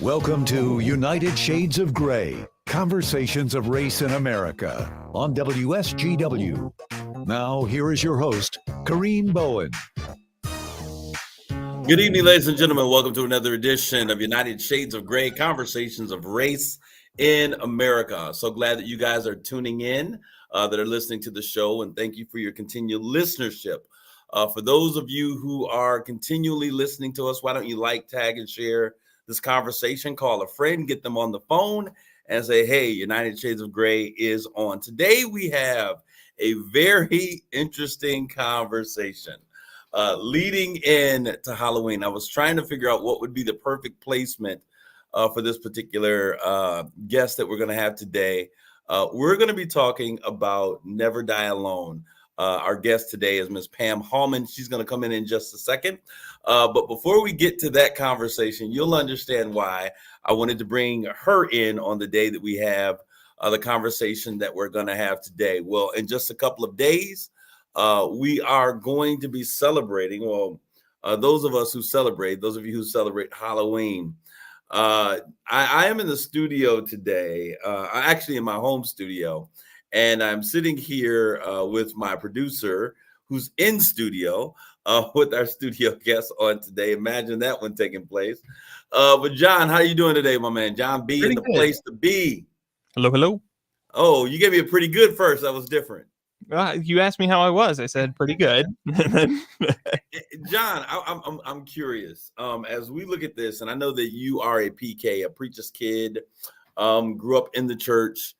Welcome to United Shades of Gray, Conversations of Race in America on WSGW. Now, here is your host, Kareem Bowen. Good evening, ladies and gentlemen. Welcome to another edition of United Shades of Gray, Conversations of Race in America. So glad that you guys are tuning in, that are listening to the show, and thank you for your continued listenership. For those of you who are continually listening to us, why don't you like, tag, and share this conversation? Call a friend, get them on the phone, and say, hey, United Shades of Gray is on. Today, we have a very interesting conversation. Leading in to Halloween, I was trying to figure out what would be the perfect placement for this particular guest that we're going to have today. We're going to be talking about Never Die Alone. Our guest today is Ms. Pam Hallman. She's going to come in just a second. But before we get to that conversation, you'll understand why I wanted to bring her in on the day that we have the conversation that we're going to have today. Well, in just a couple of days, we are going to be celebrating, those of us who celebrate, those of you who celebrate Halloween. I am in the studio today, actually in my home studio, and I'm sitting here with my producer who's in studio with our studio guest on today. Imagine that one taking place. But John, how are you doing today, my man? John B. Pretty in the good. place to be. Hello. Oh, you gave me a pretty good first. That was different. You asked me how I was. I said pretty good. John, I'm curious. As we look at this, and I know that you are a PK, a preacher's kid, grew up in the church.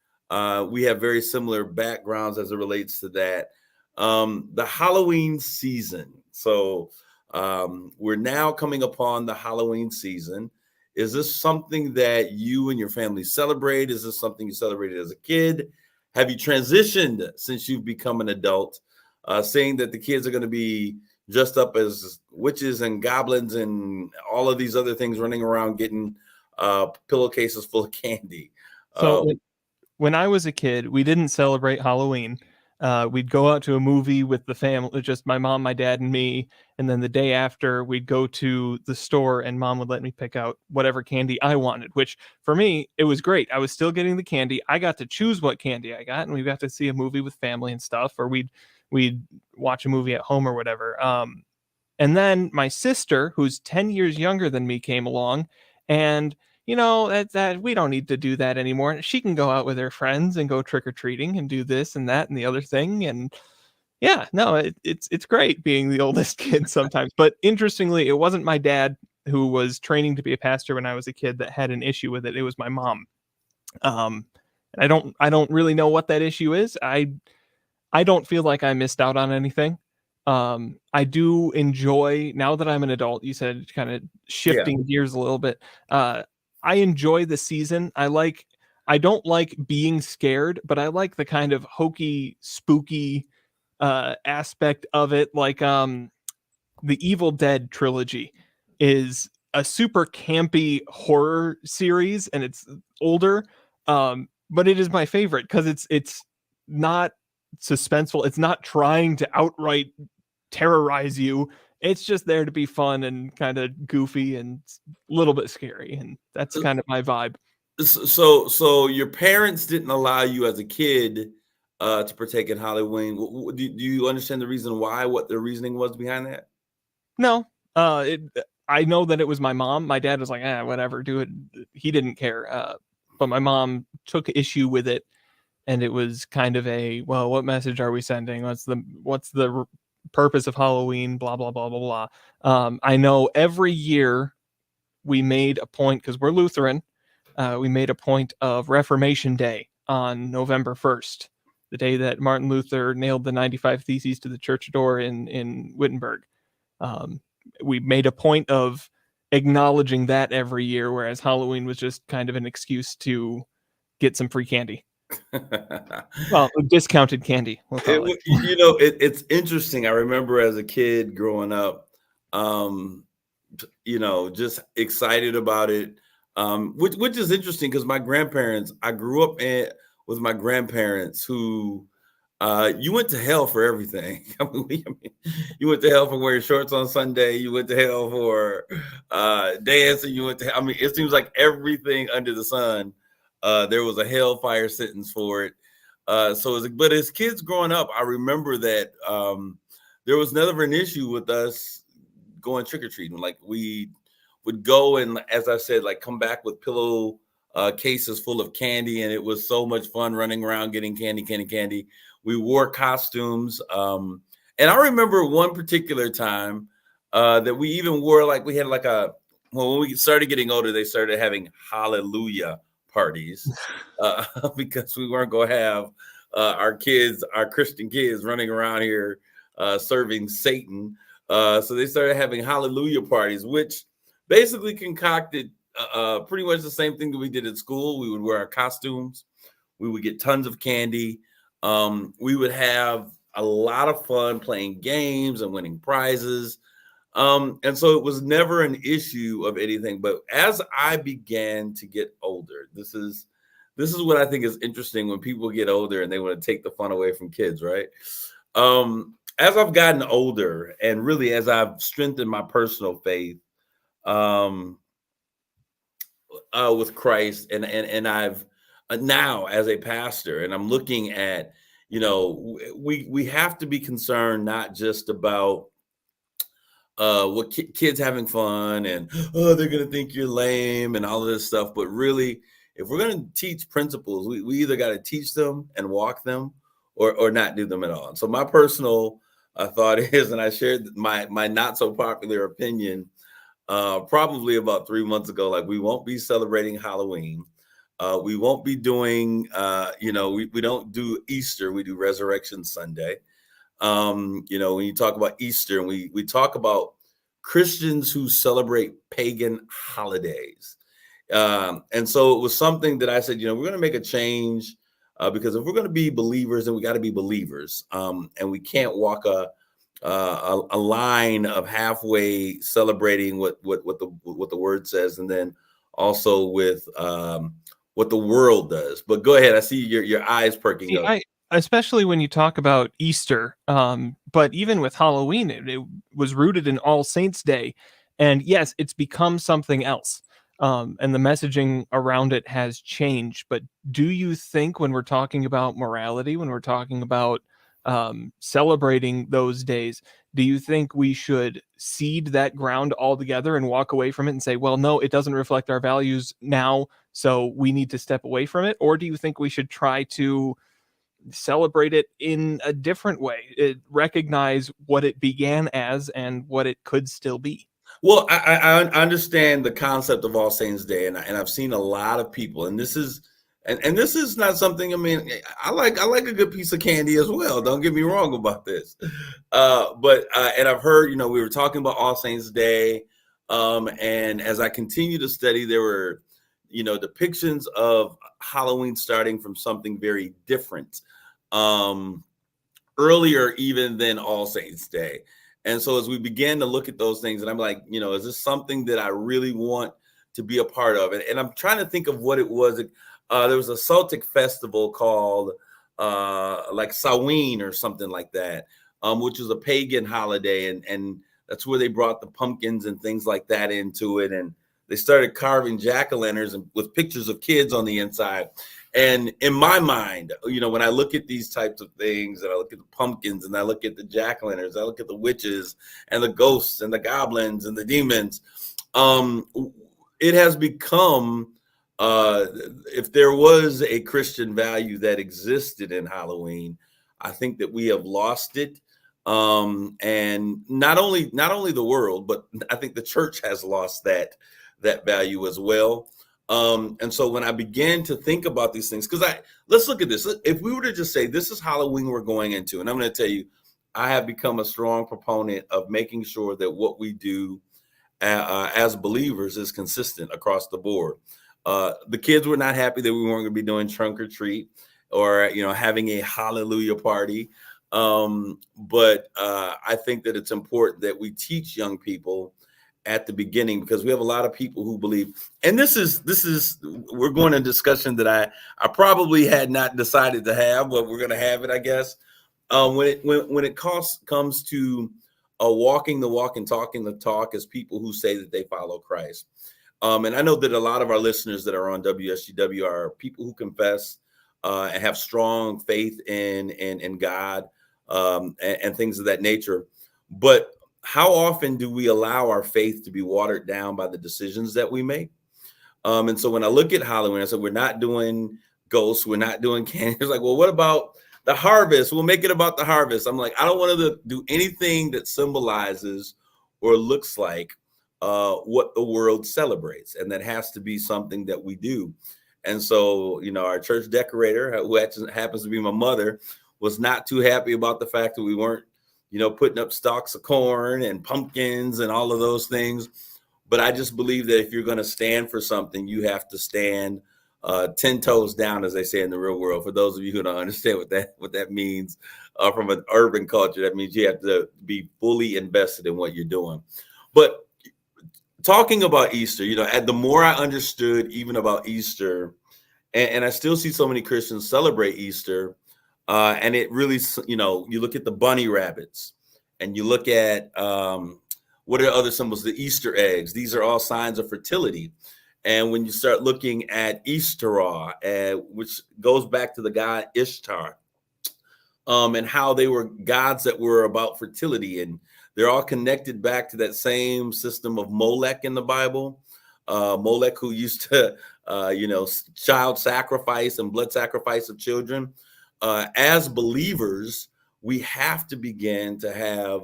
We have very similar backgrounds as it relates to that. The Halloween season. So we're now coming upon the Halloween season. Is this something that you and your family celebrate? Is this something you celebrated as a kid? Have you transitioned since you've become an adult, saying that the kids are going to be dressed up as witches and goblins and all of these other things, running around getting pillowcases full of candy? So when I was a kid, we didn't celebrate Halloween. We'd go out to a movie with the family, just my mom, my dad, and me. And then the day after, we'd go to the store and mom would let me pick out whatever candy I wanted, which for me, it was great. I was still getting the candy. I got to choose what candy I got, and we got to see a movie with family and stuff, or we'd watch a movie at home or whatever. And then my sister, who's 10 years younger than me, came along, and that we don't need to do that anymore. She can go out with her friends and go trick-or-treating and do this and that and the other thing. And yeah, no, it's great being the oldest kid sometimes. But interestingly, it wasn't my dad, who was training to be a pastor when I was a kid, that had an issue with it. It was my mom. And I don't really know what that issue is. I don't feel like I missed out on anything. I do enjoy, now that I'm an adult, you said, kind of shifting gears a little bit. I enjoy the season. I don't like being scared, but I like the kind of hokey, spooky aspect of it. Like the Evil Dead trilogy is a super campy horror series, and it's older, but it is my favorite because it's not suspenseful. It's not trying to outright terrorize you. It's just there to be fun and kind of goofy and a little bit scary, and that's kind of my vibe. So your parents didn't allow you as a kid to partake in Halloween. Do you understand the reason why? What the reasoning was behind that? No, I know that it was my mom. My dad was like, whatever, do it. He didn't care. But my mom took issue with it, and it was kind of what message are we sending? What's the purpose of Halloween? Blah blah blah blah blah. I know every year we made a point, because we're Lutheran. We made a point of Reformation Day on November 1st, the day that Martin Luther nailed the 95 Theses to the church door in Wittenberg. We made a point of acknowledging that every year, whereas Halloween was just kind of an excuse to get some free candy. Well, discounted candy, we'll call it. It's interesting. I remember as a kid growing up, just excited about it, which is interesting because my grandparents, I grew up with my grandparents who you went to hell for everything. You went to hell for wearing shorts on Sunday. You went to hell for dancing. You went to, it seems like everything under the sun, there was a hellfire sentence for it. But as kids growing up, I remember that there was never an issue with us going trick-or-treating. Like we would go and, as I said, like come back with pillow cases full of candy, and it was so much fun running around getting candy. We wore costumes. And I remember one particular time that we even wore, like we had like when we started getting older, they started having hallelujah parties because we weren't going to have our Christian kids running around here serving Satan. So they started having hallelujah parties, which basically concocted pretty much the same thing that we did at school. We would wear our costumes. We would get tons of candy. We would have a lot of fun playing games and winning prizes. And so it was never an issue of anything. But as I began to get older, this is what I think is interesting when people get older and they want to take the fun away from kids, right? As I've gotten older and really as I've strengthened my personal faith with Christ, and I've now as a pastor, and I'm looking at, we have to be concerned not just about what kids having fun and they're gonna think you're lame and all of this stuff, but really, if we're gonna teach principles, we either got to teach them and walk them, or not do them at all. And so my personal thought is, and I shared my not so popular opinion probably about 3 months ago, like we won't be celebrating Halloween. We won't be doing, we don't do Easter, we do Resurrection Sunday. When you talk about Easter, and we talk about Christians who celebrate pagan holidays. And so it was something that I said, we're going to make a change because if we're going to be believers, then we got to be believers. And we can't walk a line of halfway celebrating what the word says, and then also with what the world does. But go ahead. I see your eyes perking up. Especially when you talk about Easter, but even with Halloween, it was rooted in All Saints Day. And yes, it's become something else. And the messaging around it has changed. But do you think when we're talking about morality, when we're talking about celebrating those days, do you think we should cede that ground altogether and walk away from it and say, well, no, it doesn't reflect our values now, so we need to step away from it? Or do you think we should try to celebrate it in a different way, recognize what it began as and what it could still be? Well, I understand the concept of All Saints Day, and I've seen a lot of people, and this is not something. I mean, I like a good piece of candy as well. Don't get me wrong about this, but I've heard, we were talking about All Saints Day, and as I continue to study, there were, depictions of Halloween starting from something very different, earlier even than All Saints Day. And so as we began to look at those things, and I'm like, is this something that I really want to be a part of? And I'm trying to think of what it was. There was a Celtic festival called like Samhain or something like that, which was a pagan holiday. And that's where they brought the pumpkins and things like that into it. And they started carving jack-o'-lanterns with pictures of kids on the inside. And in my mind, when I look at these types of things, and I look at the pumpkins, and I look at the jack-o'-lanterns, I look at the witches and the ghosts and the goblins and the demons, it has become, if there was a Christian value that existed in Halloween, I think that we have lost it. And not only the world, but I think the church has lost that value as well. And so when I began to think about these things, because let's look at this. If we were to just say, this is Halloween we're going into, and I'm going to tell you, I have become a strong proponent of making sure that what we do as believers is consistent across the board. The kids were not happy that we weren't going to be doing trunk or treat or, having a hallelujah party. But I think that it's important that we teach young people at the beginning, because we have a lot of people who believe, and this is we're going to a discussion that I probably had not decided to have, but we're going to have it, I guess. when it comes to walking the walk and talking the talk as people who say that they follow Christ. And I know that a lot of our listeners that are on WSGW are people who confess and have strong faith in God and things of that nature. But how often do we allow our faith to be watered down by the decisions that we make? And so when I look at Halloween, I said, we're not doing ghosts, we're not doing candy. It's like, well, what about the harvest? We'll make it about the harvest. I'm like, I don't want to do anything that symbolizes or looks like what the world celebrates. And that has to be something that we do. And so, our church decorator, who happens to be my mother, was not too happy about the fact that we weren't, putting up stalks of corn and pumpkins and all of those things. But I just believe that if you're going to stand for something, you have to stand 10 toes down, as they say in the real world. For those of you who don't understand what that means from an urban culture, that means you have to be fully invested in what you're doing. But talking about Easter, the more I understood even about Easter, and I still see so many Christians celebrate Easter, and it really, you look at the bunny rabbits, and you look at what are other symbols? The Easter eggs. These are all signs of fertility. And when you start looking at Easterah, which goes back to the god Ishtar, and how they were gods that were about fertility, and they're all connected back to that same system of Molech in the Bible. Molech, who used to, child sacrifice and blood sacrifice of children. As believers, we have to begin to have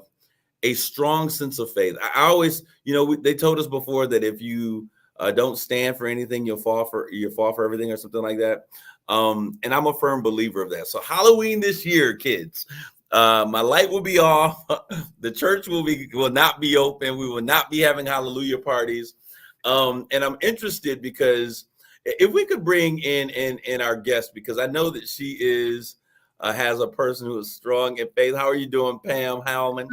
a strong sense of faith. I always, they told us before that if you don't stand for anything, you'll fall for everything, or something like that. And I'm a firm believer of that. So Halloween this year, kids, my light will be off. The church will not be open. We will not be having hallelujah parties. And I'm interested because if we could bring in our guest, because I know that she has a person who is strong in faith. How are you doing, Pam Howman?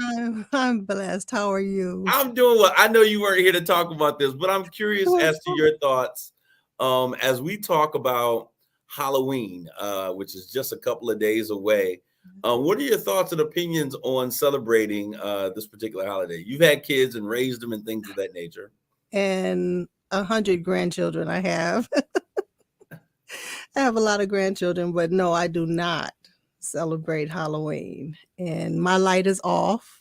I'm blessed. How are you? I'm doing well. I know you weren't here to talk about this, but I'm curious as to your thoughts as we talk about Halloween, which is just a couple of days away. What are your thoughts and opinions on celebrating this particular holiday? You've had kids and raised them and things of that nature. And 100 grandchildren I have. I have a lot of grandchildren, but no, I do not celebrate Halloween. And my light is off,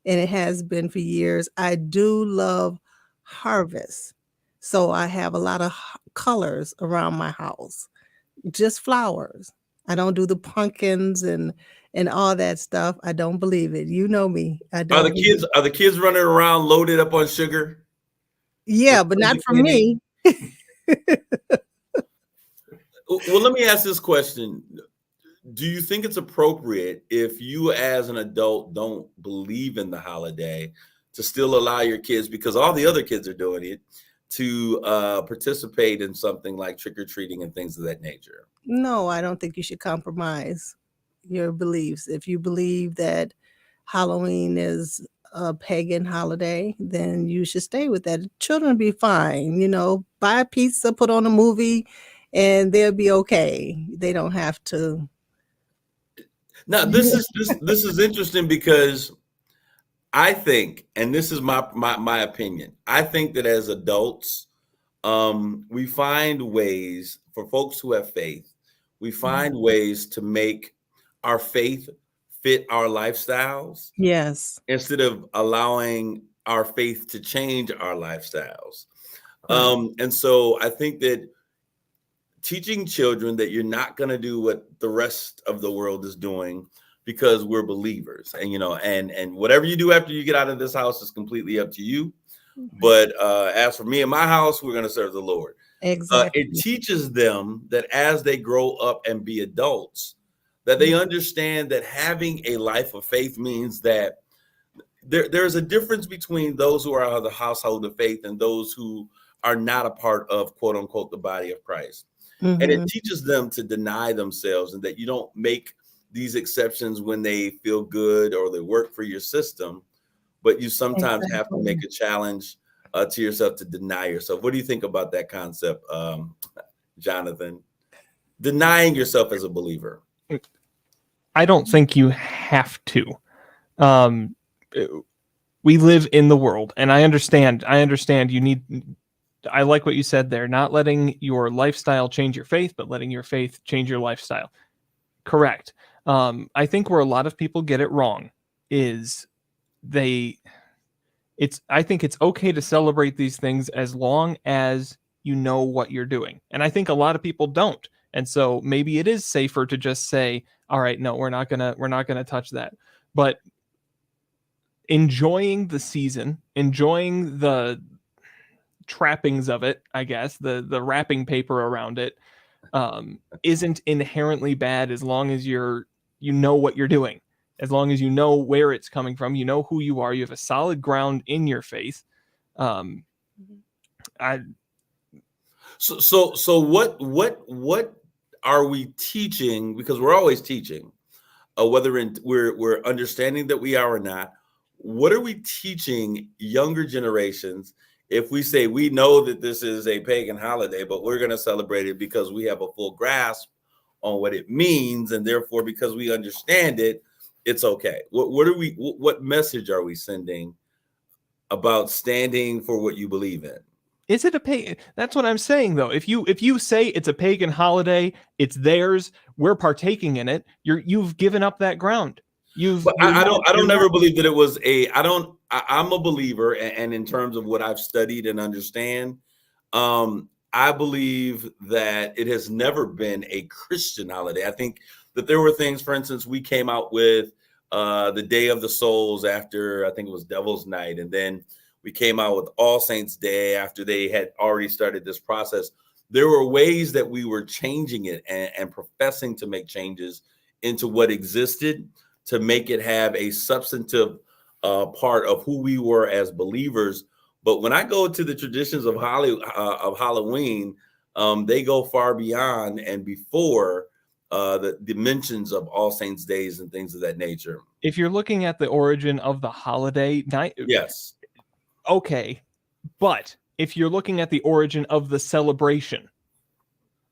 and it has been for years. I do love harvest. So I have a lot of colors around my house, just flowers. I don't do the pumpkins and all that stuff. I don't believe it. You know me. I don't. Are the kids running around loaded up on sugar? Yeah, but not for me. Well, let me ask this question. Do you think it's appropriate if you as an adult don't believe in the holiday to still allow your kids, because all the other kids are doing it, to participate in something like trick-or-treating and things of that nature? No, I don't think you should compromise your beliefs. If you believe that Halloween is a pagan holiday, then you should stay with that. Children will be fine. Buy a pizza, put on a movie, and they'll be okay. They don't have to. Now, this is interesting because I think, and this is my opinion, I think that as adults, we find ways, for folks who have faith, we find ways to make our faith fit our lifestyles. Yes. Instead of allowing our faith to change our lifestyles. Right. And so I think that teaching children that you're not going to do what the rest of the world is doing because we're believers, and and whatever you do after you get out of this house is completely up to you. But as for me and my house, we're going to serve the Lord. Exactly. It teaches them that as they grow up and be adults, that they understand that having a life of faith means that there's a difference between those who are of the household of faith and those who are not a part of, quote unquote, the body of Christ. And it teaches them to deny themselves, and that you don't make these exceptions when they feel good or they work for your system, but you sometimes have to make a challenge to yourself to deny yourself. What do you think about that concept, Jonathan? Denying yourself as a believer. I don't think you have to. Um, we live in the world, and I understand. You need. I like what you said there. Not letting your lifestyle change your faith, but letting your faith change your lifestyle. Correct. I think where a lot of people get it wrong is I think it's okay to celebrate these things as long as you know what you're doing. And I think a lot of people don't. And so maybe it is safer to just say, all right, no, we're not gonna touch that. But enjoying the season, enjoying the trappings of it, I guess, the wrapping paper around it, isn't inherently bad as long as you know what you're doing, as long as you know where it's coming from, you know who you are, you have a solid ground in your faith. I So what are we teaching? Because we're always teaching, whether we're understanding that we are or not. What are we teaching younger generations if we say we know that this is a pagan holiday, but we're going to celebrate it because we have a full grasp on what it means, and therefore because we understand it, it's okay? What message are we sending about standing for what you believe in? Is it a pagan? That's what I'm saying, though. If you say it's a pagan holiday, it's theirs, we're partaking in it, you've given up that ground. But I don't ever believe that it was I'm a believer, and in terms of what I've studied and understand, I believe that it has never been a Christian holiday. I think that there were things, for instance, we came out with the Day of the Souls after, I think it was Devil's Night, and then we came out with All Saints Day after they had already started this process. There were ways that we were changing it and professing to make changes into what existed to make it have a substantive part of who we were as believers. But when I go to the traditions of Halloween, they go far beyond and before the dimensions of All Saints Days and things of that nature. If you're looking at the origin of the holiday night, yes, okay, but if you're looking at the origin of the celebration,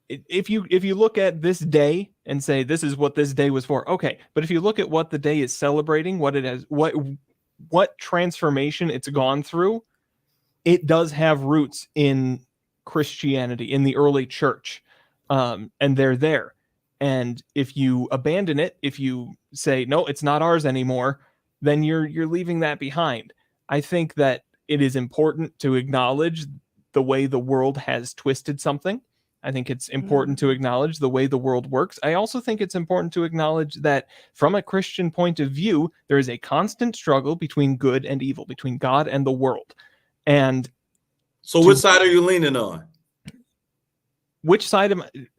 if you look at this day and say this is what this day was for, okay, but if you look at what the day is celebrating, what it has, what transformation it's gone through, it does have roots in Christianity, in the early church, and they're there. And if you abandon it, if you say no, it's not ours anymore, then you're leaving that behind. I think that it is important to acknowledge the way the world has twisted something. I think it's important to acknowledge the way the world works. I also think it's important to acknowledge that from a Christian point of view, there is a constant struggle between good and evil, between God and the world. And so which side are you leaning on? Which side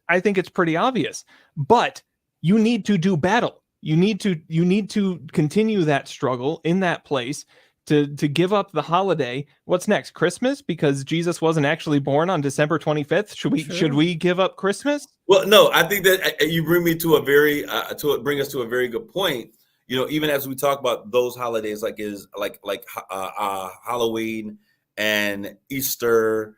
I think it's pretty obvious, but you need to do battle. You need to continue that struggle in that place to give up the holiday. What's next? Christmas? Because Jesus wasn't actually born on December 25th. Should we give up Christmas? Well, no, I think that you bring me to bring us to a very good point. You know, even as we talk about those holidays, like Halloween and Easter,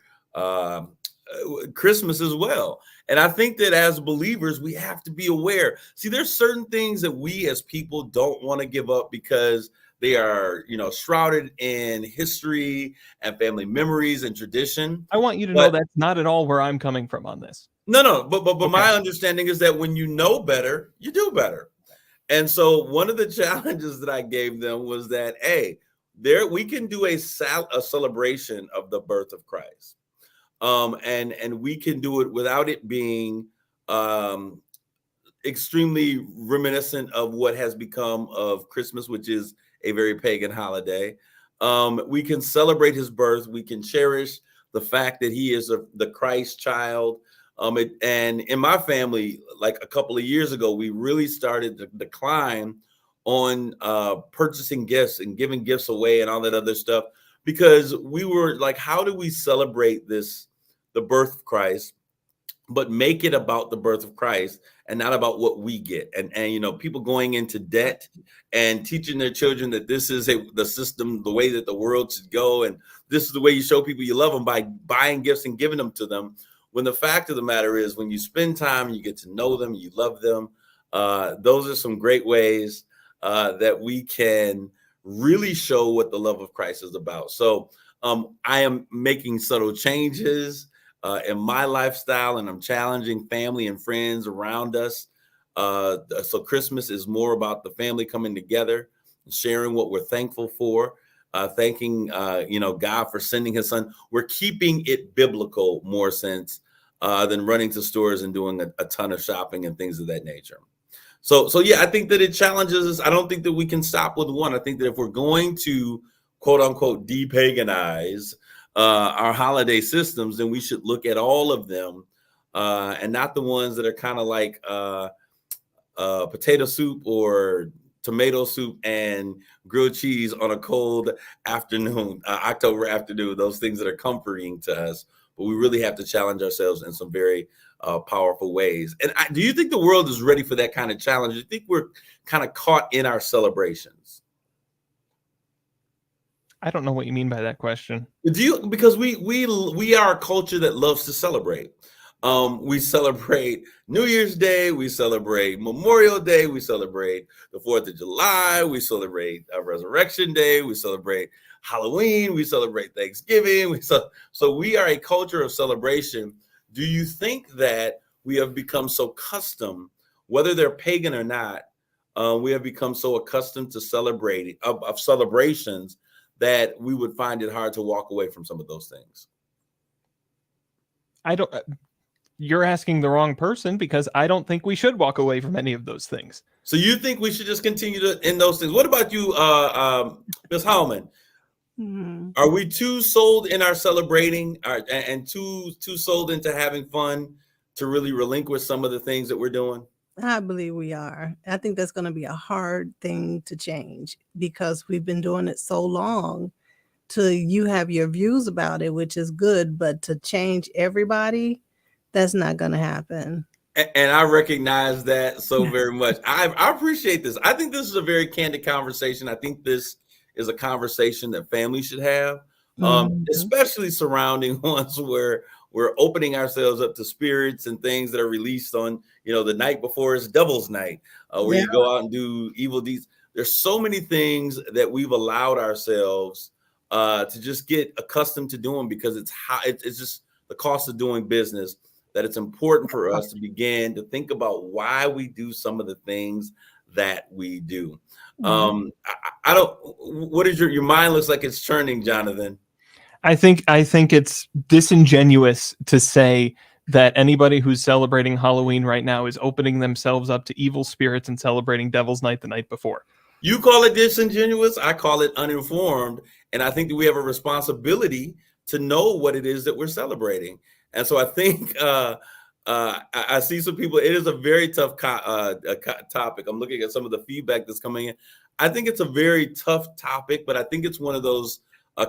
Christmas as well. And I think that as believers, we have to be aware. See, there's certain things that we as people don't want to give up because they are, shrouded in history and family memories and tradition. I want you to know that's not at all where I'm coming from on this. No, but okay. My understanding is that when you know better, you do better. And so one of the challenges that I gave them was that, hey, we can do a celebration of the birth of Christ. And we can do it without it being extremely reminiscent of what has become of Christmas, which is a very pagan holiday. We can celebrate his birth. We can cherish the fact that he is the Christ child. And in my family, like a couple of years ago, we really started to decline on purchasing gifts and giving gifts away and all that other stuff, because we were like, how do we celebrate the birth of Christ, but make it about the birth of Christ and not about what we get? And people going into debt and teaching their children that this is the system, the way that the world should go, and this is the way you show people you love them, by buying gifts and giving them to them. When the fact of the matter is, when you spend time and you get to know them, you love them, Those are some great ways that we can really show what the love of Christ is about. So I am making subtle changes in my lifestyle, and I'm challenging family and friends around us. So Christmas is more about the family coming together, sharing what we're thankful for, thanking God for sending His Son. We're keeping it biblical more sense than running to stores and doing a ton of shopping and things of that nature. So yeah, I think that it challenges us. I don't think that we can stop with one. I think that if we're going to quote unquote depaganize our holiday systems, then we should look at all of them and not the ones that are kind of like potato soup or tomato soup and grilled cheese on a cold afternoon, October afternoon, those things that are comforting to us. But we really have to challenge ourselves in some very powerful ways. And do you think the world is ready for that kind of challenge? Do you think we're kind of caught in our celebrations? I don't know what you mean by that question. Because we are a culture that loves to celebrate. We celebrate New Year's Day, we celebrate Memorial Day, we celebrate the 4th of July, we celebrate Resurrection Day, we celebrate Halloween, we celebrate Thanksgiving. So we are a culture of celebration. Do you think that we have become so accustomed, whether they're pagan or not, we have become so accustomed to celebrating of celebrations that we would find it hard to walk away from some of those things? I don't. You're asking the wrong person, because I don't think we should walk away from any of those things. So you think we should just continue to in those things? What about you, Ms. Hallman? Mhm. Are we too sold in our celebrating and too sold into having fun to really relinquish some of the things that we're doing? I believe we are. I think that's going to be a hard thing to change because we've been doing it so long. Till you have your views about it, which is good, but to change everybody, that's not going to happen. And I recognize that so very much. I appreciate this. I think this is a very candid conversation. I think this is a conversation that families should have, Mhm. especially surrounding ones where we're opening ourselves up to spirits and things that are released on, the night before is Devil's Night, where Yeah. you go out and do evil deeds. There's so many things that we've allowed ourselves to just get accustomed to doing because it's just the cost of doing business, that it's important for us to begin to think about why we do some of the things that we do. Mhm. I don't. What is your mind looks like it's churning, Jonathan? I think it's disingenuous to say that anybody who's celebrating Halloween right now is opening themselves up to evil spirits and celebrating Devil's Night the night before. You call it disingenuous. I call it uninformed. And I think that we have a responsibility to know what it is that we're celebrating. And so I think I see some people. It is a very tough topic. I'm looking at some of the feedback that's coming in. I think it's a very tough topic, but I think it's one of those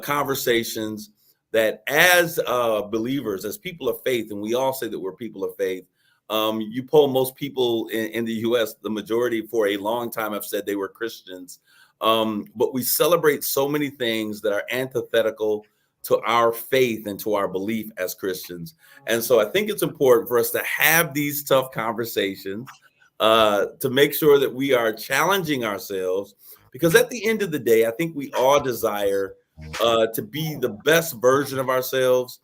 conversations that, as believers, as people of faith, and we all say that we're people of faith. You poll most people in the U.S., the majority for a long time have said they were Christians. But we celebrate so many things that are antithetical to our faith and to our belief as Christians. And so I think it's important for us to have these tough conversations to make sure that we are challenging ourselves, because at the end of the day, I think we all desire to be the best version of ourselves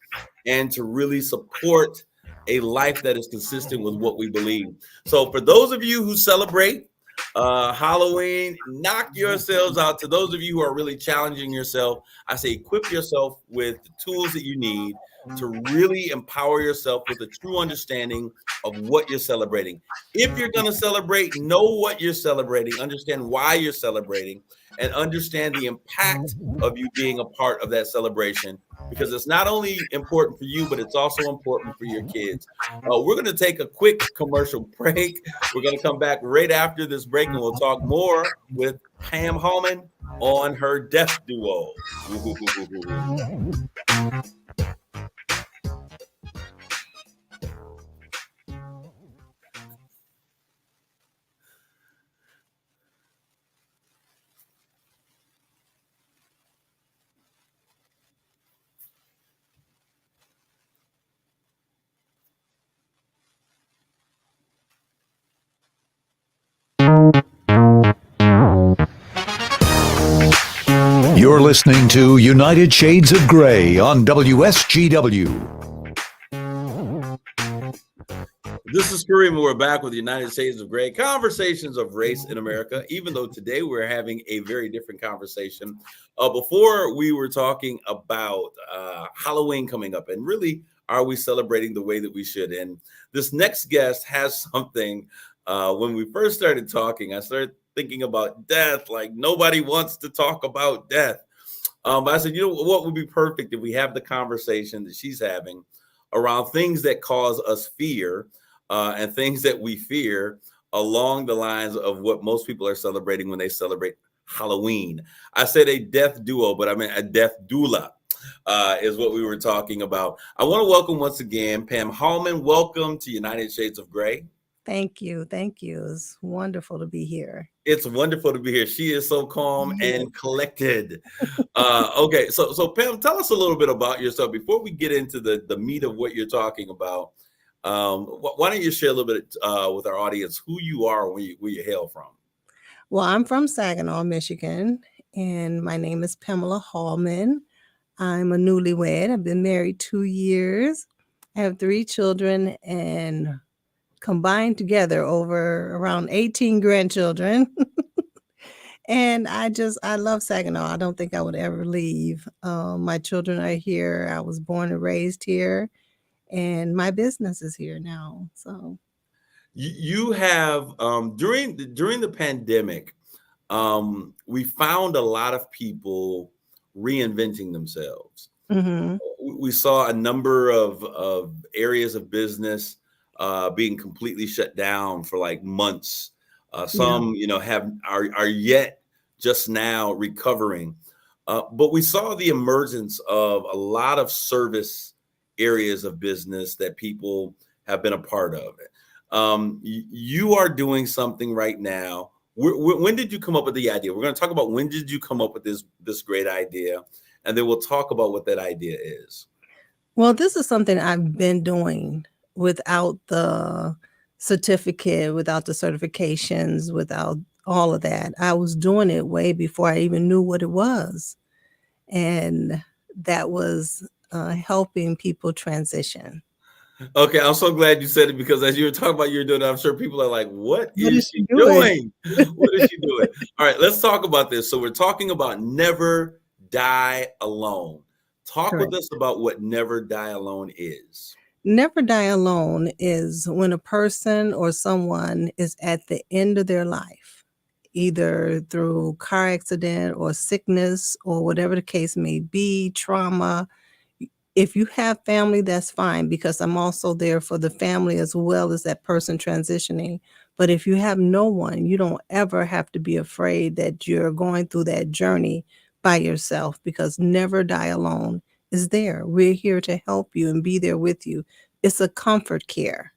and to really support a life that is consistent with what we believe. So for those of you who celebrate Halloween, knock yourselves out. To those of you who are really challenging yourself, I say equip yourself with the tools that you need to really empower yourself with a true understanding of what you're celebrating. If you're going to celebrate, know what you're celebrating, understand why you're celebrating, and understand the impact of you being a part of that celebration, because it's not only important for you, but it's also important for your kids. We're going to take a quick commercial break. We're going to come back right after this break, and we'll talk more with Pam Hallman on her death duo. You're listening to United Shades of Gray on WSGW. This is Kareem, and we're back with United Shades of Gray, conversations of race in America, even though today we're having a very different conversation. Before we were talking about Halloween coming up, and really, are we celebrating the way that we should? And this next guest has something. When we first started talking, I started thinking about death. Like, nobody wants to talk about death. But I said, you know what would be perfect if we have the conversation that she's having around things that cause us fear. And things that we fear along the lines of what most people are celebrating when they celebrate Halloween. I said a death duo, but I meant a death doula is what we were talking about. I want to welcome once again Pam Hallman. Welcome to United Shades of Gray. Thank you. Thank you. It's wonderful to be here. It's wonderful to be here. She is so calm and collected. Okay, so Pam, tell us a little bit about yourself before we get into the meat of what you're talking about. Why don't you share a little bit with our audience who you are, where you hail from? Well, I'm from Saginaw, Michigan, and my name is Pamela Hallman. I'm a newlywed. I've been married 2 years. I have 3 children, and combined together over around 18 grandchildren. And I love Saginaw. I don't think I would ever leave. My children are here. I was born and raised here. And my business is here now. So You have during the pandemic, we found a lot of people reinventing themselves. mhm. We saw a number of areas of business being completely shut down for like months. Yeah. Some, are yet just now recovering. But we saw the emergence of a lot of service areas of business that people have been a part of. You are doing something right now. When did you come up with the idea? We're going to talk about when did you come up with this great idea, and then we'll talk about what that idea is. Well, this is something I've been doing without the certificate, without the certifications, without all of that. I was doing it way before I even knew what it was. And that was helping people transition. Okay, I'm so glad you said it, because as you were talking about you're doing it, I'm sure people are like, what What is is she she doing? doing? What is she doing? All right, let's talk about this. So we're talking about Never Die Alone. Talk with Correct. us about what Never Die Alone is. Never die alone is when a person or someone is at the end of their life, either through car accident or sickness or whatever the case may be, trauma. If you have family, that's fine, because I'm also there for the family as well as that person transitioning. But if you have no one, you don't ever have to be afraid that you're going through that journey by yourself, because Never Die Alone is there. We're here to help you and be there with you. It's a comfort care.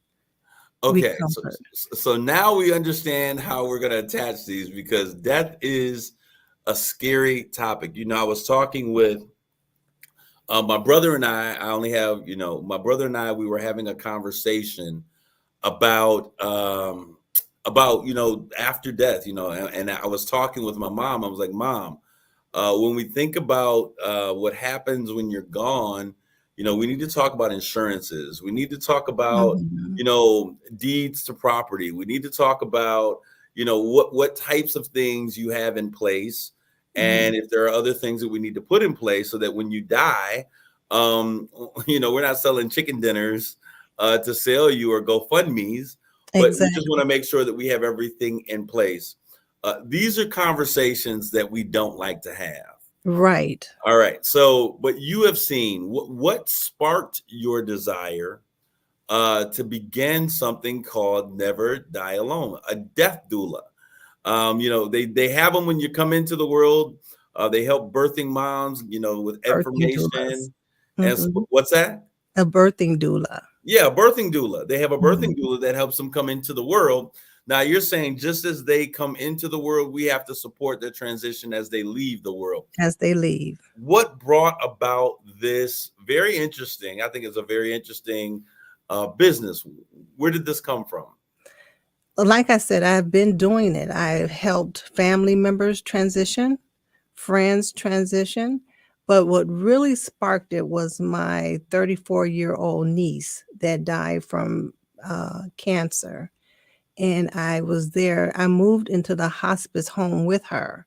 We Okay, comfort. so now we understand how we're going to attach these, because death is a scary topic. I was talking with my brother and I only have, my brother and I, we were having a conversation about, after death, and I was talking with my mom. I was like, Mom, when we think about what happens when you're gone, we need to talk about insurances. We need to talk about, Mhm. deeds to property. We need to talk about, what types of things you have in place. Mhm. And if there are other things that we need to put in place so that when you die, we're not selling chicken dinners to sell you or GoFundMe's, but we just want to Exactly. make sure that we have everything in place. These are conversations that we don't like to have. Right. All right. So, but you have seen what sparked your desire to begin something called Never Die Alone, a death doula. They have them when you come into the world. They help birthing moms, with Birthing doulas. information. And Mhm. what's that? A birthing doula. Yeah, a birthing doula. They have a birthing Mhm. doula that helps them come into the world. Now you're saying just as they come into the world, we have to support their transition as they leave the world. As they leave. What brought about this very interesting, I think it's a very interesting business. Where did this come from? Like I said, I've been doing it. I've helped family members transition friends transition. But what really sparked it was my 34-year-old niece that died from cancer. And I was there. I moved into the hospice home with her,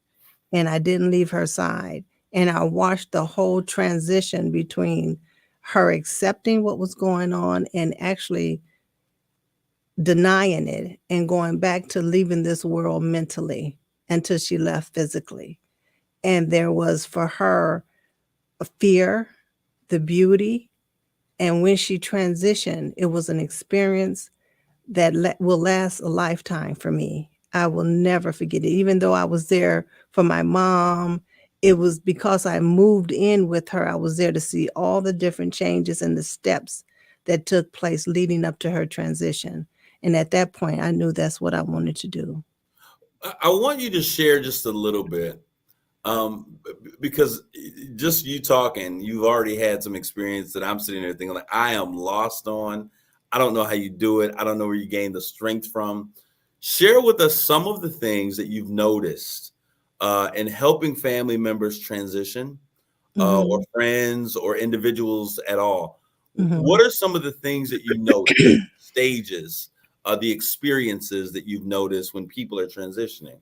and I didn't leave her side. And I watched the whole transition between her accepting what was going on and actually denying it and going back to leaving this world mentally until she left physically. And there was for her a fear, the beauty. And when she transitioned, it was an experience that will last a lifetime for me. I will never forget it. Even though I was there for my mom, it was because I moved in with her. I was there to see all the different changes and the steps that took place leading up to her transition. And at that point, I knew that's what I wanted to do. I want you to share just a little bit, because just you talking, you've already had some experience that I'm sitting there thinking like, I am lost on. I don't know how you do it. I don't know where you gain the strength from. Share with us some of the things that you've noticed in helping family members transition, or Mhm. friends or individuals at all. Mhm. What are some of the things that you notice, stages, the experiences that you've noticed when people are transitioning?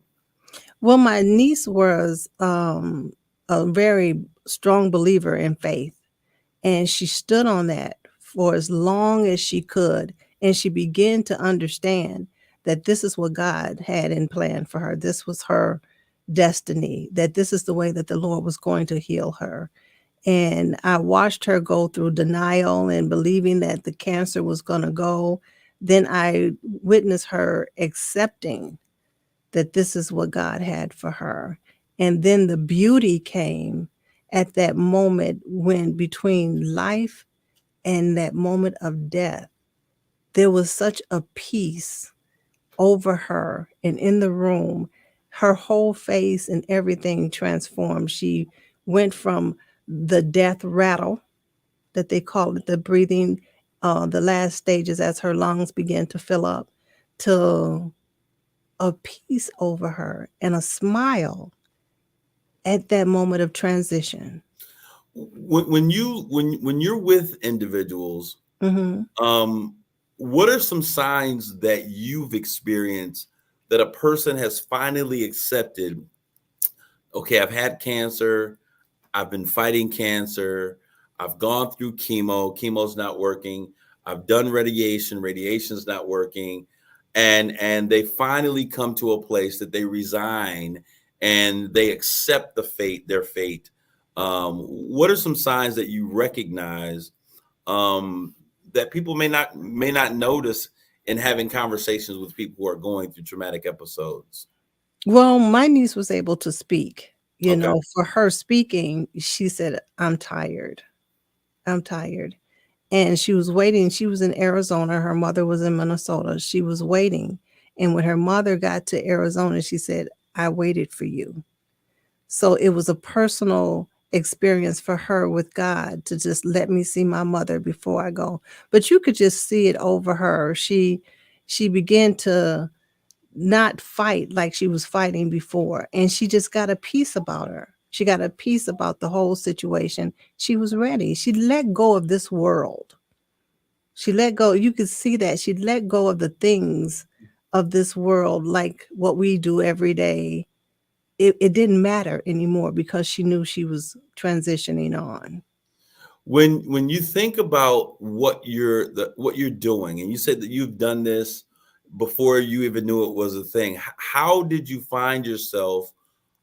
Well, my niece was a very strong believer in faith. And she stood on that for as long as she could. And she began to understand that this is what God had in plan for her. This was her destiny, that this is the way that the Lord was going to heal her. And I watched her go through denial and believing that the cancer was going to go. Then I witnessed her accepting that this is what God had for her. And then the beauty came at that moment when between life and that moment of death, there was such a peace over her and in the room. Her whole face and everything transformed. She went from the death rattle that they call it, the breathing, the last stages as her lungs began to fill up, to a peace over her and a smile at that moment of transition. When you're with individuals, Mhm. um, what are some signs that you've experienced that a person has finally accepted? Okay, I've had cancer. I've been fighting cancer. I've gone through chemo. Chemo's not working. I've done radiation. Radiation's not working. And they finally come to a place that they resign and they accept their fate. What are some signs that you recognize, that people may not notice in having conversations with people who are going through traumatic episodes? Well, my niece was able to speak. Okay. For her speaking, she said, "I'm tired. I'm tired." And she was waiting. She was in Arizona. Her mother was in Minnesota. She was waiting. And when her mother got to Arizona, she said, "I waited for you." So it was a personal experience for her with God to just let me see my mother before I go. But you could just see it over her. She began to not fight like she was fighting before, and she just got a peace about her. She got a peace about the whole situation. She was ready. She let go of this world. She let go. You could see that she let go of the things of this world, like what we do every day. It didn't matter anymore because she knew she was transitioning on. When you think about what you're doing, and you said that you've done this before you even knew it was a thing, how did you find yourself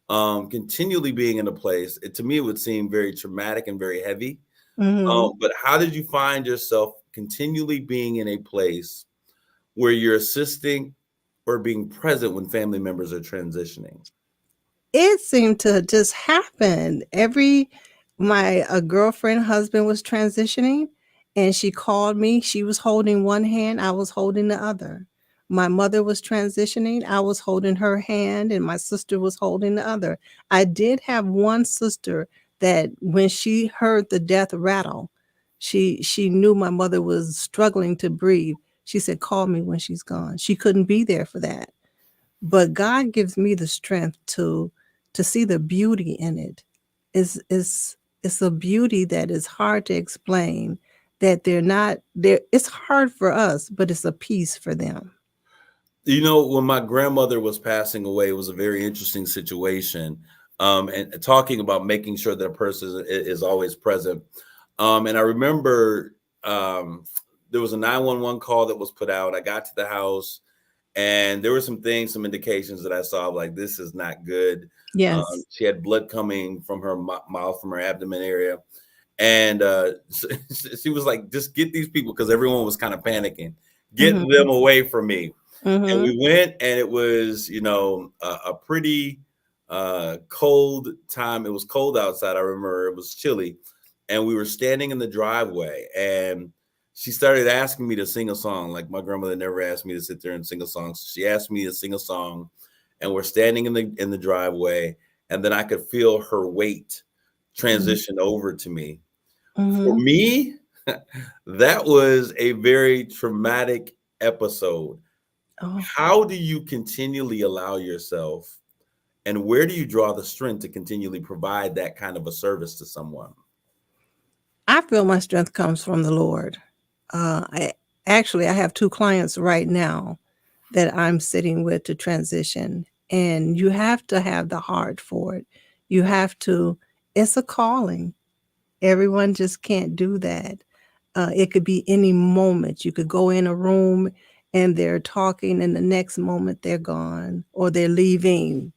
continually being in a place? To me, it would seem very traumatic and very heavy. Mhm. But how did you find yourself continually being in a place where you're assisting or being present when family members are transitioning? It seemed to just happen. My a girlfriend husband was transitioning, and she called me. She was holding one hand, I was holding the other. My mother was transitioning, I was holding her hand, and my sister was holding the other. I did have one sister that when she heard the death rattle, she knew my mother was struggling to breathe. She said, "Call me when she's gone." She couldn't be there for that. But God gives me the strength to to see the beauty in it is it's a beauty that is hard to explain, that they're not there. It's hard for us, but it's a peace for them. You know, when my grandmother was passing away, it was a very interesting situation. And talking about making sure that a person is always present. And I remember there was a 911 call that was put out. I got to the house, and there were some things, some indications that I saw, like, this is not good. Yes. She had blood coming from her mouth, from her abdomen area. And she was like, just get these people, because everyone was kind of panicking. Get Mhm. them away from me. And Mhm. we went, and it was, a pretty cold time. It was cold outside. I remember it was chilly. And we were standing in the driveway, and she started asking me to sing a song. Like, my grandmother never asked me to sit there and sing a song. So she asked me to sing a song, and we're standing in the driveway, and then I could feel her weight transition over to me. For Mhm. me, that was a very traumatic episode. Oh, How do you continually allow yourself, and where do you draw the strength to continually provide that kind of a service to someone? I feel my strength comes from the Lord. I I have 2 clients right now that I'm sitting with to transition, and you have to have the heart for it. You have to It's a calling. Everyone just can't do that. It could be any moment. You could go in a room and they're talking, and the next moment they're gone or they're leaving.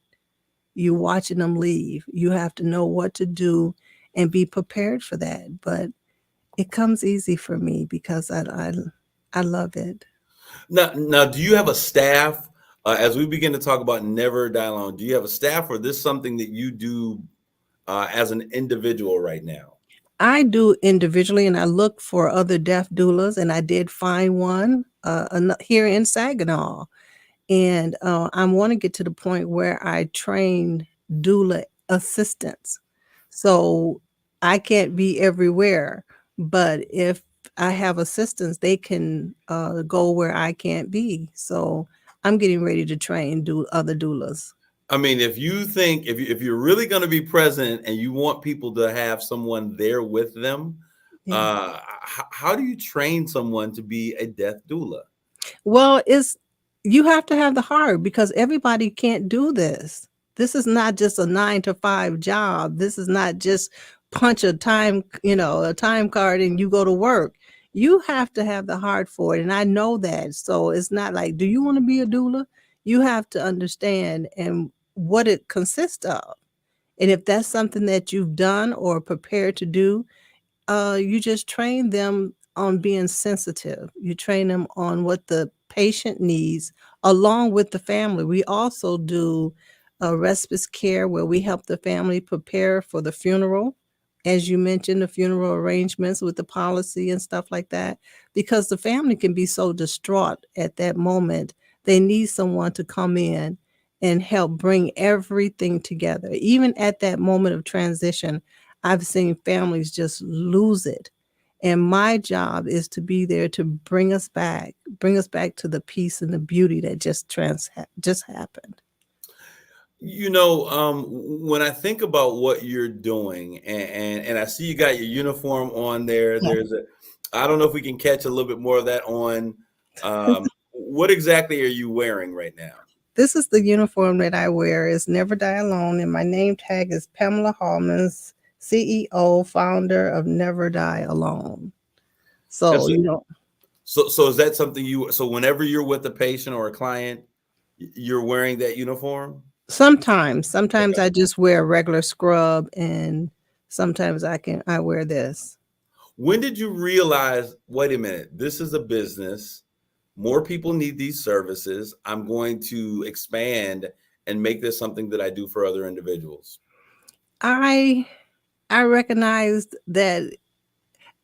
You watching them leave. You have to know what to do and be prepared for that. But it comes easy for me because I love it. Now, do you have a staff? As we begin to talk about Never Die Alone, do you have a staff, or this something that you do as an individual right now? I do individually, and I look for other deaf doulas, and I did find one here in Saginaw. And I want to get to the point where I train doula assistants. So I can't be everywhere, but if I have assistants, they can go where I can't be. So I'm getting ready to train do other doulas. I mean, if you think, if you're really going to be present and you want people to have someone there with them, Yeah. how do you train someone to be a death doula? Well, it's you have to have the heart because everybody can't do this. This is not just a 9 to 5 job. This is not just punch a time, a time card and you go to work. You have to have the heart for it. And I know that. So it's not like, do you want to be a doula? You have to understand and what it consists of. And if that's something that you've done or prepared to do, you just train them on being sensitive. You train them on what the patient needs along with the family. We also do a respite care where we help the family prepare for the funeral. As you mentioned, the funeral arrangements with the policy and stuff like that, because the family can be so distraught at that moment. They need someone to come in and help bring everything together. Even at that moment of transition, I've seen families just lose it. And my job is to be there to bring us back to the peace and the beauty that just happened. When I think about what you're doing, and I see you got your uniform on there, Yeah. I don't know if we can catch a little bit more of that on. What exactly are you wearing right now? This is the uniform that I wear. It's Never Die Alone, and my name tag is Pamela Hallmans, CEO, founder of Never Die Alone. And So, so is that something so whenever you're with a patient or a client, you're wearing that uniform? sometimes I just wear a regular scrub, and sometimes I wear this. When did you realize, wait a minute, this is a business, more people need these services, I'm going to expand and make this something that I do for other individuals? I I recognized that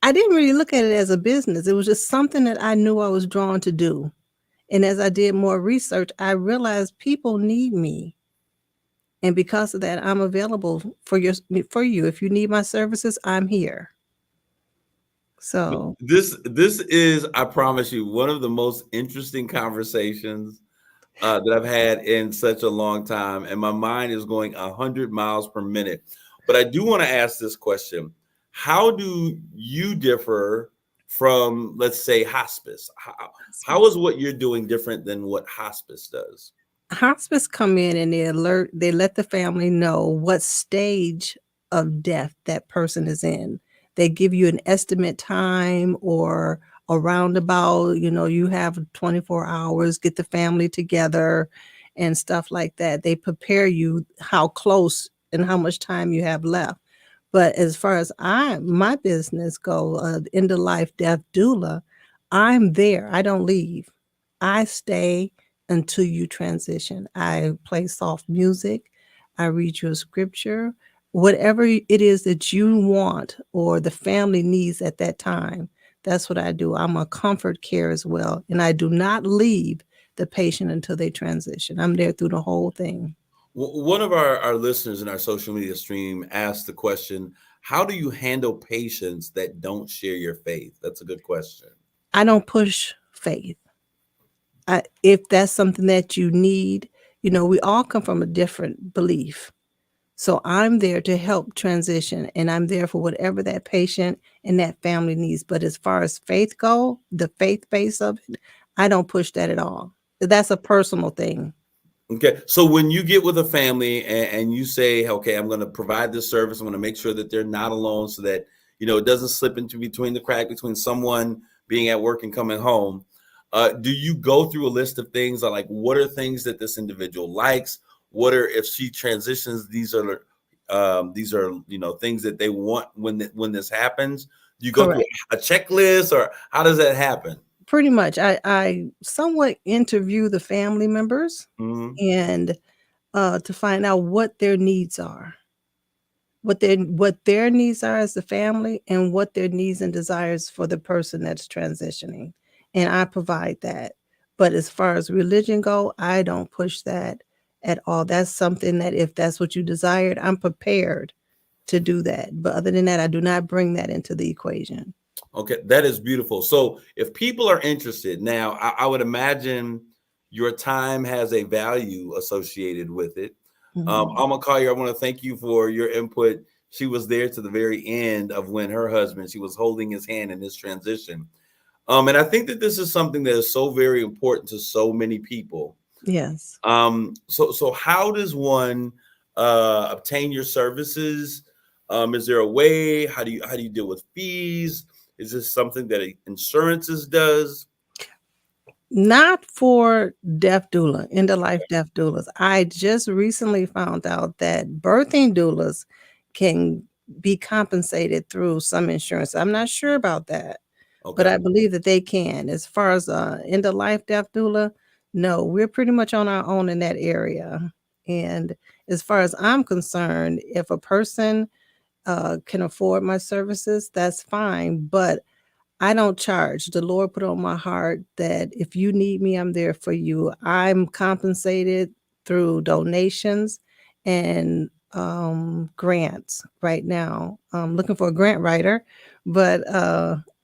I didn't really look at it as a business. It was just something that I knew I was drawn to do. And as I did more research, I realized people need me. And because of that, I'm available for you. If you need my services, I'm here. So, This is, I promise you, one of the most interesting conversations that I've had in such a long time, and my mind is going 100 miles per minute. But I do want to ask this question: how do you differ from, let's say, hospice? How is what you're doing different than what hospice does? Hospice come in and they let the family know what stage of death that person is in. They give you an estimate time or a roundabout, you have 24 hours, get the family together and stuff like that. They prepare you how close and how much time you have left. But as far as my business go, end of life death doula, I'm there. I don't leave. I stay until you transition. I play soft music. I read you a scripture, whatever it is that you want or the family needs at that time. That's what I do. I'm a comfort care as well. And I do not leave the patient until they transition. I'm there through the whole thing. One of our listeners in our social media stream asked the question: how do you handle patients that don't share your faith? That's a good question. I don't push faith. If that's something that you need, we all come from a different belief. So I'm there to help transition and I'm there for whatever that patient and that family needs. But as far as faith go, the faith base of it, I don't push that at all. That's a personal thing. Okay, so when you get with a family and you say, okay, I'm going to provide this service, I'm going to make sure that they're not alone so that, it doesn't slip into between the crack between someone being at work and coming home. Do you go through a list of things like what are things that this individual likes? What are, if she transitions, these are, things that they want when this happens? Do you go through Correct. a checklist, or how does that happen? Pretty much. I somewhat interview the family members Mhm. and to find out what their needs are. What their needs are as the family and what their needs and desires for the person that's transitioning, and I provide that. But as far as religion go, I don't push that at all. That's something that if that's what you desired, I'm prepared to do that. But other than that, I do not bring that into the equation. Okay, that is beautiful. So if people are interested now, I would imagine your time has a value associated with it. Mhm. I'm gonna call you. I want to thank you for your input. She was there to the very end of when her husband, she was holding his hand in this transition. And I think that this is something that is so very important to so many people. Yes. So how does one obtain your services? Is there a way? How do you deal with fees? Is this something that insurances does? Not for deaf doula, end of life deaf doulas. I just recently found out that birthing doulas can be compensated through some insurance. I'm not sure about that, but Okay. I believe that they can. As far as end of life deaf doula, no, we're pretty much on our own in that area. And as far as I'm concerned, if a person can afford my services, that's fine. But I don't charge. The Lord put on my heart that if you need me, I'm there for you. I'm compensated through donations and grants right now. I'm looking for a grant writer, but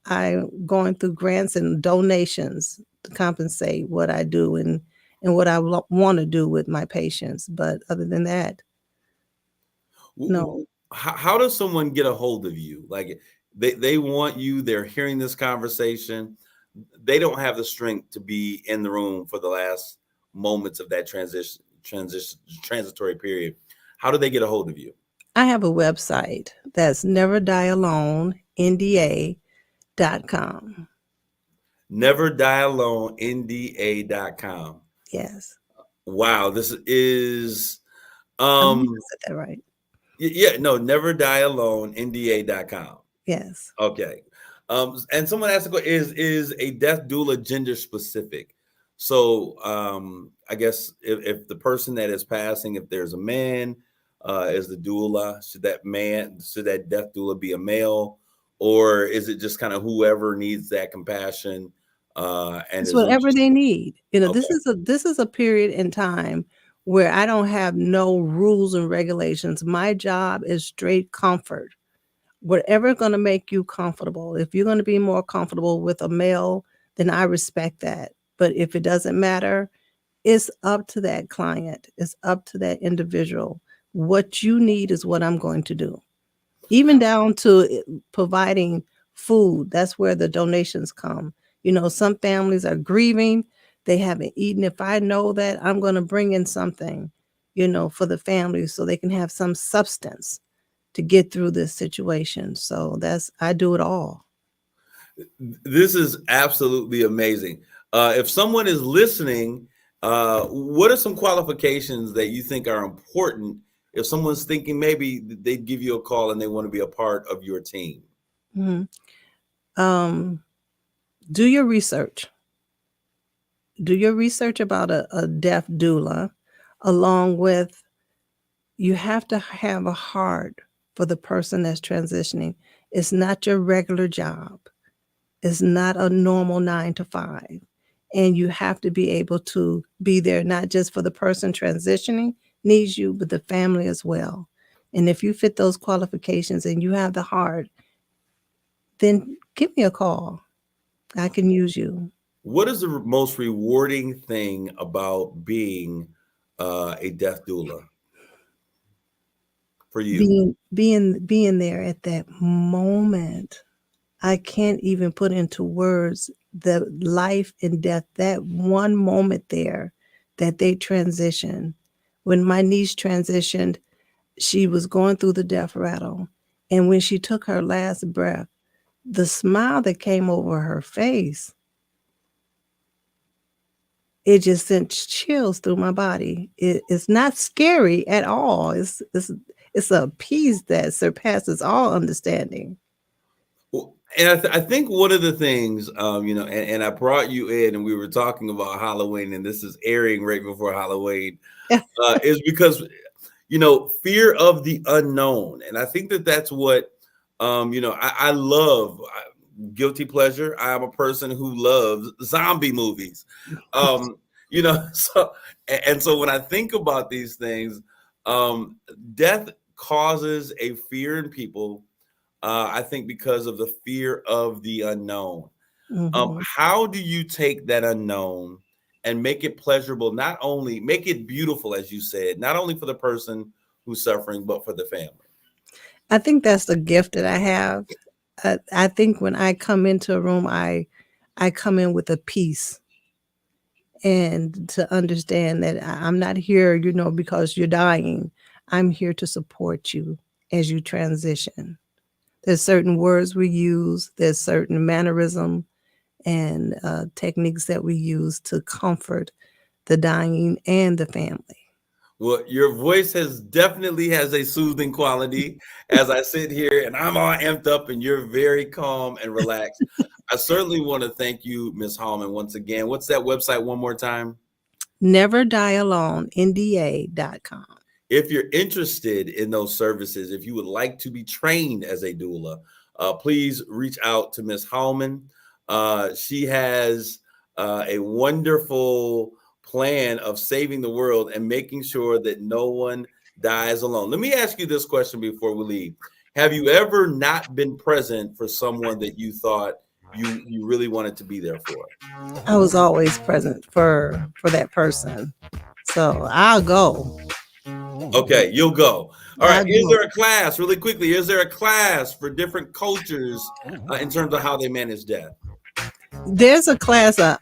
I'm going through grants and donations to compensate what I do and what I want to do with my patients. But other than that, no. How does someone get a hold of you? Like they want you. They're hearing this conversation. They don't have the strength to be in the room for the last moments of that transitory period. How do they get a hold of you? I have a website that's neverdiealonenda.com. NeverDieAloneNDA.com. Yes. Wow, this is I believe um I said that right. yeah, no, NeverDieAloneNDA.com. Yes. Okay. And someone asked, is a death doula gender specific? So I guess if the person that is passing, if there's a man, is the doula, should that death doula be a male? Or is it just kind of whoever needs that compassion and It's is whatever interested? they need. Okay. This is a period in time where I don't have no rules and regulations. My job is straight comfort. Whatever gonna make you comfortable. If you're gonna be more comfortable with a male, then I respect that. But if it doesn't matter, It's up to that client. It's up to that individual. What you need is what I'm going to do. Even down to providing food. That's where the donations come. You know, some families are grieving. They haven't eaten. If I know that, I'm going to bring in something, you know, for the family so they can have some substance to get through this situation. So I do it all. This is absolutely amazing. If someone is listening, what are some qualifications that you think are important if someone's thinking maybe they'd give you a call and they want to be a part of your team? Mhm. Do your research. Do your research about a deaf doula, along with you have to have a heart for the person that's transitioning. It's not your regular job. It's not a normal 9 to 5. And you have to be able to be there, not just for the person transitioning needs you, but the family as well. And if you fit those qualifications and you have the heart, then give me a call. I can use you. What is the most rewarding thing about being a death doula for you? Being there at that moment. I can't even put into words the life and death, that one moment there that they transitioned. When my niece transitioned, she was going through the death rattle. And when she took her last breath, the smile that came over her face, it just sent chills through my body. It's not scary at all. It's a peace that surpasses all understanding. Well, and I think one of the things, and I brought you in and we were talking about Halloween, and this is airing right before Halloween, is because, fear of the unknown. And I think that that's what, I love. Guilty pleasure. I am a person who loves zombie movies. So when I think about these things, death causes a fear in people. I think because of the fear of the unknown. Mhm. How do you take that unknown and make it pleasurable? Not only make it beautiful, as you said, not only for the person who's suffering, but for the family. I think that's the gift that I have. I think when I come into a room, I come in with a peace and to understand that I'm not here, because you're dying. I'm here to support you as you transition. There's certain words we use. There's certain mannerism and techniques that we use to comfort the dying and the family. Well, your voice definitely has a soothing quality as I sit here and I'm all amped up and you're very calm and relaxed. I certainly want to thank you, Ms. Hallman, once again. What's that website one more time? NeverDieAlone.NDA.com. If you're interested in those services, if you would like to be trained as a doula, please reach out to Ms. Hallman. She has a wonderful plan of saving the world and making sure that no one dies alone. Let me ask you this question before we leave. Have you ever not been present for someone that you thought you really wanted to be there for? I was always present for that person. So I'll go. Okay, you'll go. All right. I'll Is go. there a class, really quickly? Is there a class for different cultures in terms of how they manage death? There's a class, a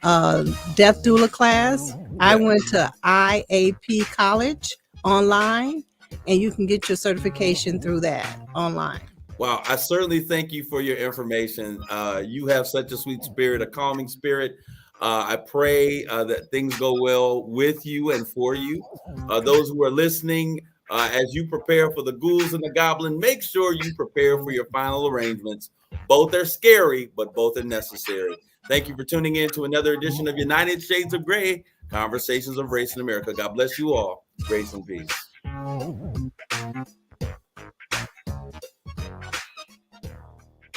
death doula class. I Okay. went to IAP College online, and you can get your certification through that online. Wow. I certainly thank you for your information. You have such a sweet spirit, a calming spirit. I pray that things go well with you and for you. Those who are listening, as you prepare for the ghouls and the goblin, make sure you prepare for your final arrangements. Both are scary, but both are necessary. Thank you for tuning in to another edition of United Shades of Gray, Conversations of Race in America. God bless you all. Grace and peace.